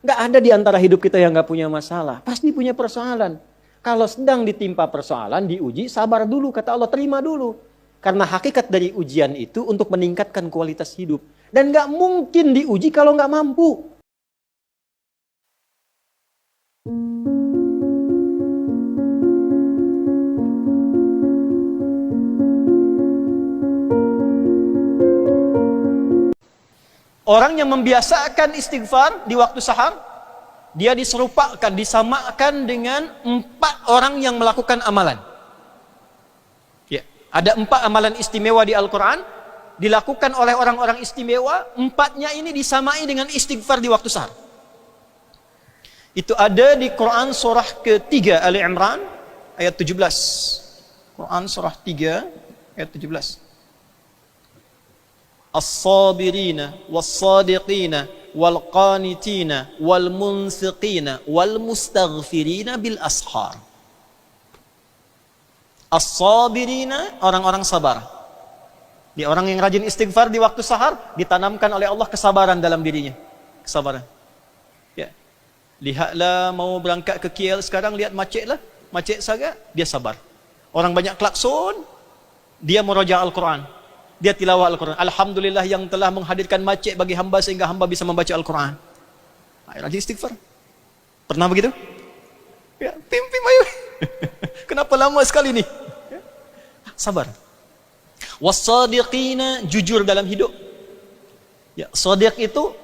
Nggak ada di antara hidup kita yang nggak punya masalah. Pasti punya persoalan. Kalau sedang ditimpa persoalan, diuji, sabar dulu, kata Allah, terima dulu. Karena hakikat dari ujian itu untuk meningkatkan kualitas hidup. Dan nggak mungkin diuji kalau nggak mampu. Orang yang membiasakan istighfar di waktu sahar, dia diserupakan, disamakan dengan 4 orang yang melakukan amalan. Ya, ada 4 amalan istimewa di Al-Quran, dilakukan oleh orang-orang istimewa, 4-nya ini disamai dengan istighfar di waktu sahar. Itu ada di Quran surah ke-3 Ali Imran ayat 17. Quran surah 3 ayat 17. As-sabirina was-sadiqina wal-qanitina wal-munfiqina wal-mustaghfirina bil ashar. As-sabirina, orang-orang sabar. Di orang yang rajin istighfar di waktu sahar, ditanamkan oleh Allah kesabaran dalam dirinya. Kesabaran. Ya. Lihatlah mau berangkat ke KL sekarang, lihat macet lah. Macet sangat, dia sabar. Orang banyak klakson, dia murojaah Al-Quran. Dia tilawah Al-Quran. Alhamdulillah yang telah menghadirkan macet bagi hamba sehingga hamba bisa membaca Al-Quran. Rajin istighfar. Pernah begitu? Ya, pim ayo. Kenapa lama sekali nih? Ya. Sabar. Was-sadiqina, jujur dalam hidup. Ya, shadiq itu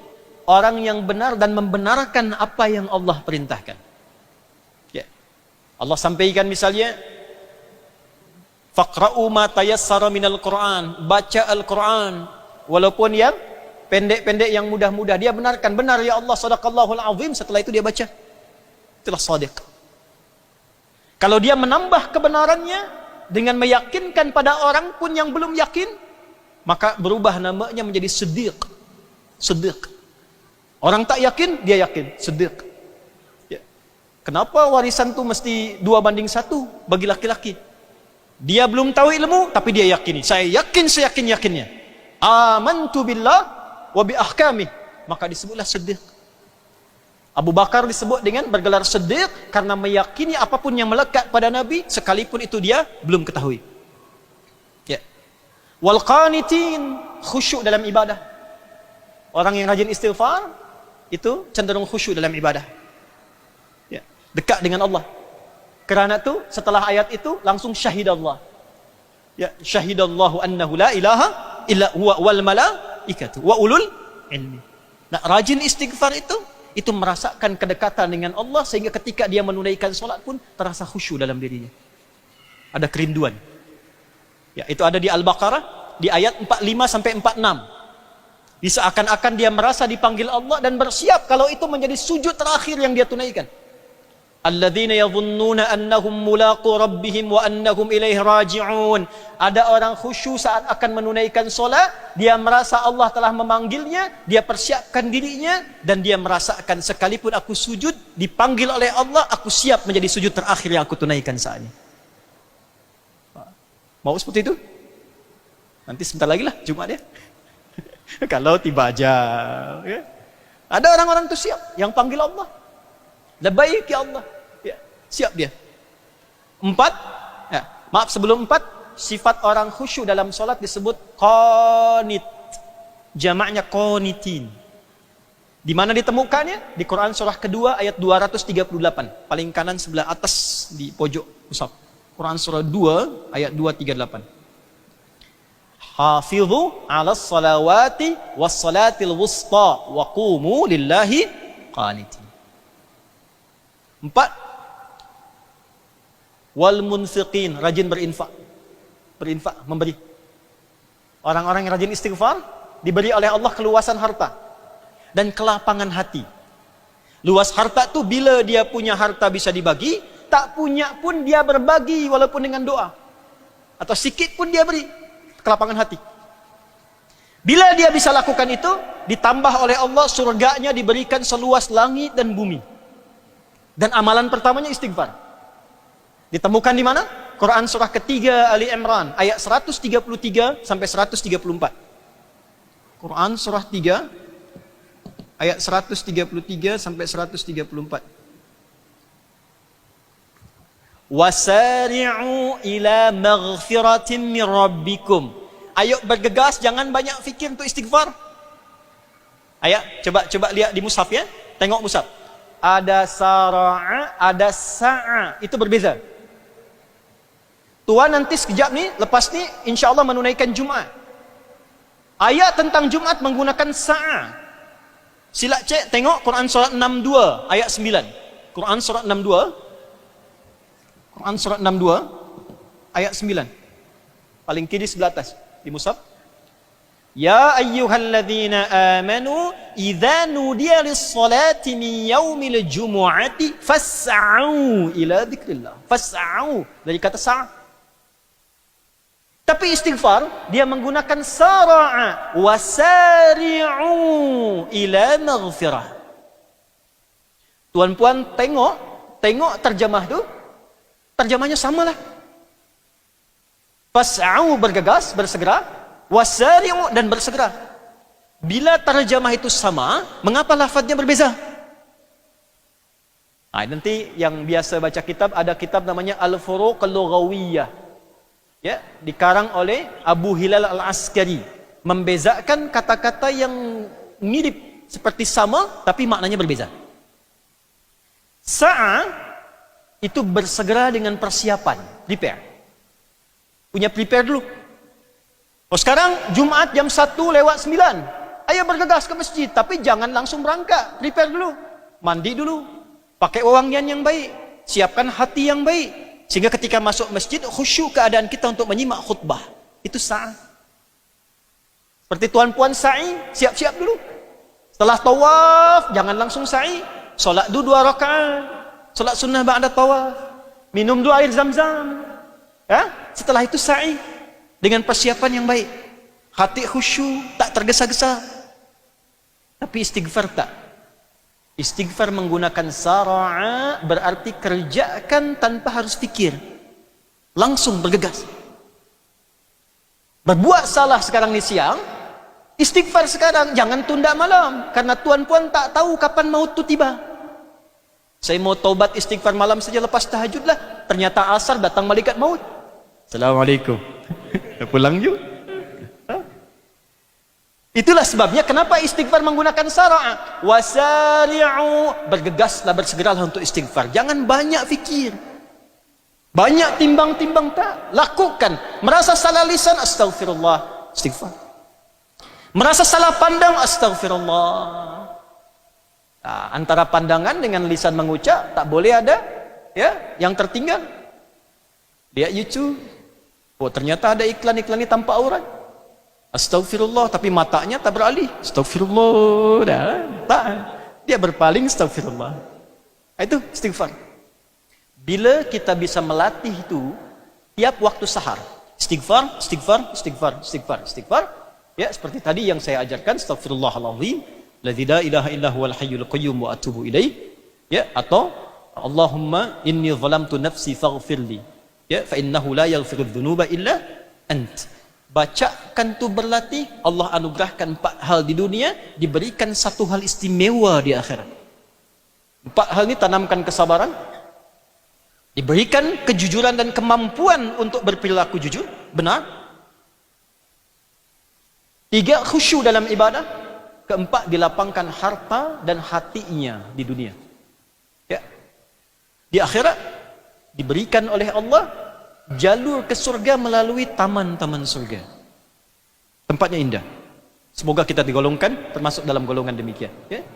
orang yang benar dan membenarkan apa yang Allah perintahkan. Ya. Allah sampaikan misalnya, faqra'u ma tayassara minal Qur'an, baca Al-Quran walaupun yang pendek-pendek, yang mudah-mudah, dia benarkan, benar ya Allah, sadaqallahul azim, setelah itu dia baca. Itulah shadiq. Kalau dia menambah kebenarannya dengan meyakinkan pada orang pun yang belum yakin, maka berubah namanya menjadi siddiq. Siddiq. Orang tak yakin, dia yakin, siddiq. Ya. Kenapa warisan itu mesti 2:1 bagi laki-laki? Dia belum tahu ilmu, tapi dia yakini. Saya yakin seyakin-yakinnya. Amantu billah wa bi ahkamih. Maka disebutlah siddiq. Abu Bakar disebut dengan bergelar siddiq karena meyakini apapun yang melekat pada Nabi, sekalipun itu dia belum ketahui. Ya. Wal qanitin, khusyuk dalam ibadah. Orang yang rajin istighfar itu cenderung khusyuk dalam ibadah. Ya. Dekat dengan Allah. Kerana itu setelah ayat itu langsung syahidallah. Ya, syahidallahu annahu la ilaha illa huwa wal malaikatu wa ulul ilmi. Nah, rajin istighfar itu merasakan kedekatan dengan Allah sehingga ketika dia menunaikan solat pun terasa khusyuk dalam dirinya. Ada kerinduan. Ya, itu ada di Al-Baqarah di ayat 45 sampai 46. Seakan-akan dia merasa dipanggil Allah dan bersiap kalau itu menjadi sujud terakhir yang dia tunaikan. Alladzina yadhunnuna annahum mulaqu rabbihim wa annahum ilaihi raji'un. Ada orang khusyuk saat akan menunaikan solat, dia merasa Allah telah memanggilnya, dia persiapkan dirinya dan dia merasakan sekalipun aku sujud dipanggil oleh Allah, aku siap menjadi sujud terakhir yang aku tunaikan saat ini. Mau seperti itu? Nanti sebentar lagi lah Jumat ya. Kalau tiba aja ya. Ada orang-orang itu siap yang panggil Allah. Labbaik ya Allah. Ya, siap dia. 4, ya, maaf sebelum 4, sifat orang khusyuk dalam solat disebut qanit. Jamaknya qanitin. Di mana ditemukannya? Di Quran surah kedua ayat 238. Paling kanan sebelah atas di pojok mushaf. Quran surah 2 ayat 238. Hafidhu 'alas salawati was salatil wusta wa qumu lillahi qanitin. 4, wal munfiqin, rajin berinfak. Berinfak, memberi. Orang-orang yang rajin istighfar diberi oleh Allah keluasan harta dan kelapangan hati. Luas harta tuh bila dia punya harta bisa dibagi, tak punya pun dia berbagi walaupun dengan doa. Atau sikit pun dia beri. Kelapangan hati. Bila dia bisa lakukan itu, ditambah oleh Allah surganya diberikan seluas langit dan bumi. Dan amalan pertamanya istighfar. Ditemukan di mana? Quran surah ketiga Ali Imran ayat 133 sampai 134. Quran surah 3 ayat 133 sampai 134. Wasari'u ila maghfiratin min rabbikum. Ayo bergegas, jangan banyak fikir untuk istighfar. Ayo, coba lihat di mushaf ya. Tengok mushaf. Ada sara'a, ada sa'a. Itu berbeza. Tuan nanti sekejap ni, lepas ni insya-Allah menunaikan Jumaat. Ayat tentang Jumaat menggunakan sa'a. Sila cek tengok Quran surat 62 ayat 9. Quran surat 62. Quran surat 62 ayat 9. Paling kiri sebelah atas di mushaf. Ya ayyuhalladzina amanu idza nudiya lis-salati min yaumil jumu'ati fas'au ila dzikrillah. Fas'au dari kata sa'. Tapi istighfar dia menggunakan sara'a wasari'u ila maghfirah. Tuan-puan tengok terjemah tu. Terjemahnya samalah. Fas'au bergegas, bersegera, wasari'u dan bersegera. Bila terjemah itu sama, mengapa lafadznya berbeza? Nah, nanti yang biasa baca kitab, ada kitab namanya Al-Furuq Al-Lughawiyah. Ya, dikarang oleh Abu Hilal Al-Askari, membezakan kata-kata yang mirip seperti sama tapi maknanya berbeza. Sa'a itu bersegera dengan persiapan, prepare. Punya prepare dulu. Oh, sekarang Jumat jam 1:09. Ayo bergegas ke masjid, tapi jangan langsung berangkat. Prepare dulu. Mandi dulu. Pakai wewangian yang baik. Siapkan hati yang baik. Sehingga ketika masuk masjid, khusyuk keadaan kita untuk menyimak khutbah. Itu saat. Seperti tuan-puan sa'i, siap-siap dulu. Setelah tawaf, jangan langsung sa'i. Solat dulu 2 rakaat. Solat sunnah ba'da tawaf. Minum dulu air zam-zam. Ya? Setelah itu sa'i. Dengan persiapan yang baik. Hati khusyuk, tak tergesa-gesa. Tapi istighfar tak. Istighfar menggunakan sara'a berarti kerjakan tanpa harus fikir. Langsung bergegas. Berbuat salah sekarang di siang, istighfar sekarang, jangan tunda malam. Karena tuan-puan tak tahu kapan maut itu tiba. Saya mau taubat istighfar malam saja lepas tahajud lah. Ternyata asar datang malaikat maut. Assalamualaikum. Dah pulang yuk. Itulah sebabnya kenapa istighfar menggunakan sara'a. Wasari'u, bergegaslah, bersegeralah untuk istighfar. Jangan banyak fikir. Banyak timbang-timbang tak. Lakukan. Merasa salah lisan, astaghfirullah, istighfar. Merasa salah pandang, astaghfirullah. Nah, antara pandangan dengan lisan mengucap tak boleh ada ya yang tertinggal. Lihat YouTube. Oh, ternyata ada iklan-iklan ini tanpa aurat. Astaghfirullah, tapi matanya tak beralih. Astaghfirullah, tak. Dia berpaling, astaghfirullah. Itu istighfar. Bila kita bisa melatih itu tiap waktu sahar, istighfar, istighfar, istighfar, istighfar, istighfar. Ya, seperti tadi yang saya ajarkan, astaghfirullahalazim, ladzi la ilaha illa huwal hayyul qayyum wa atubu ilaih. Ya, atau Allahumma inni zalamtu nafsi faghfirli. Ya, fa innahu la yaghfirudz dzunuba illa ant. Bacakan tu berlatih, Allah anugerahkan 4 hal di dunia, diberikan 1 hal istimewa di akhirat. 4 hal ini tanamkan kesabaran, diberikan kejujuran dan kemampuan untuk berperilaku jujur, benar. 3, khusyuk dalam ibadah. 4, dilapangkan harta dan hatinya di dunia. Ya. Di akhirat diberikan oleh Allah jalur ke surga melalui taman-taman surga. Tempatnya indah. Semoga kita digolongkan termasuk dalam golongan demikian. Ya.